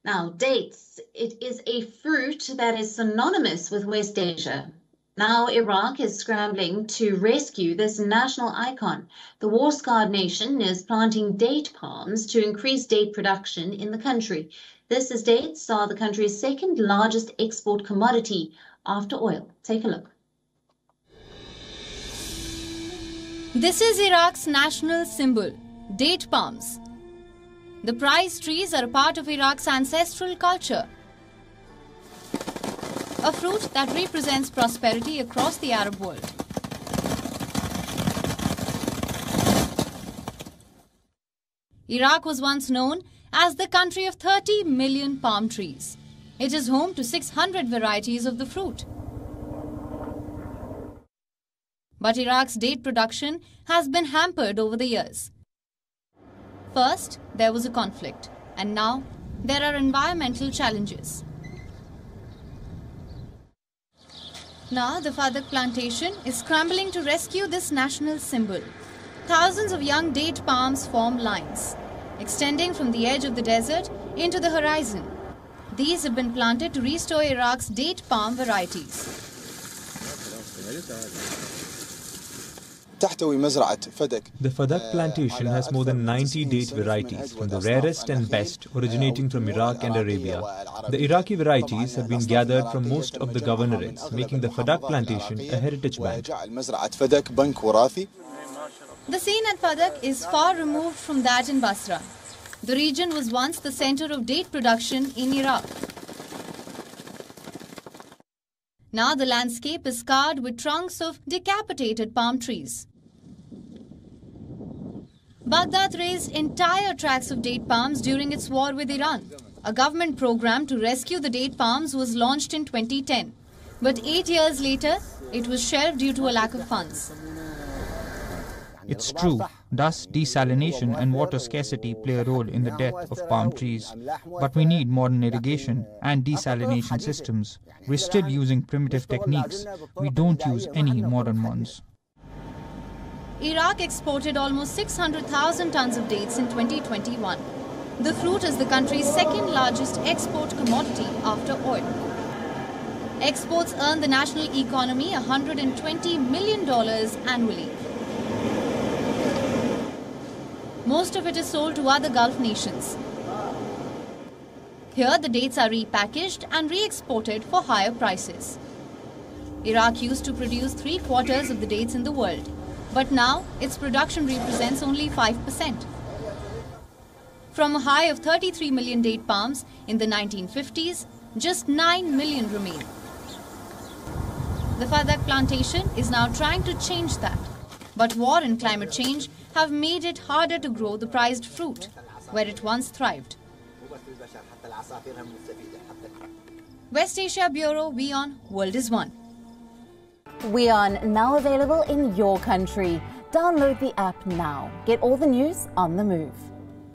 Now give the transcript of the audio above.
Now, dates. It is a fruit that is synonymous with West Asia. Now, Iraq is scrambling to rescue this national icon. The war-scarred nation is planting date palms to increase date production in the country. This, as dates are the country's second largest export commodity after oil. Take a look. This is Iraq's national symbol, date palms. The prized trees are a part of Iraq's ancestral culture. A fruit that represents prosperity across the Arab world. Iraq was once known as the country of 30 million palm trees. It is home to 600 varieties of the fruit. But Iraq's date production has been hampered over the years. First, there was a conflict, and now there are environmental challenges. Now, the Fadak plantation is scrambling to rescue this national symbol. Thousands of young date palms form lines, extending from the edge of the desert into the horizon. These have been planted to restore Iraq's date palm varieties. The Fadak plantation has more than 90 date varieties, from the rarest and best originating from Iraq and Arabia. The Iraqi varieties have been gathered from most of the governorates, making the Fadak plantation a heritage bank. The scene at Fadak is far removed from that in Basra. The region was once the center of date production in Iraq. Now the landscape is scarred with trunks of decapitated palm trees. Baghdad raised entire tracts of date palms during its war with Iran. A government program to rescue the date palms was launched in 2010. But 8 years later, it was shelved due to a lack of funds. It's true, dust, desalination and water scarcity play a role in the death of palm trees. But we need modern irrigation and desalination systems. We're still using primitive techniques. We don't use any modern ones. Iraq exported almost 600,000 tons of dates in 2021. The fruit is the country's second largest export commodity after oil. Exports earn the national economy $120 million annually. Most of it is sold to other Gulf nations. Here, the dates are repackaged and re-exported for higher prices. Iraq used to produce 3/4 of the dates in the world, but now its production represents only 5%. From a high of 33 million date palms in the 1950s, just 9 million remain. The Fadak plantation is now trying to change that. But war and climate change have made it harder to grow the prized fruit, where it once thrived. West Asia Bureau, WION, World is One. WION, now available in your country. Download the app now. Get all the news on the move.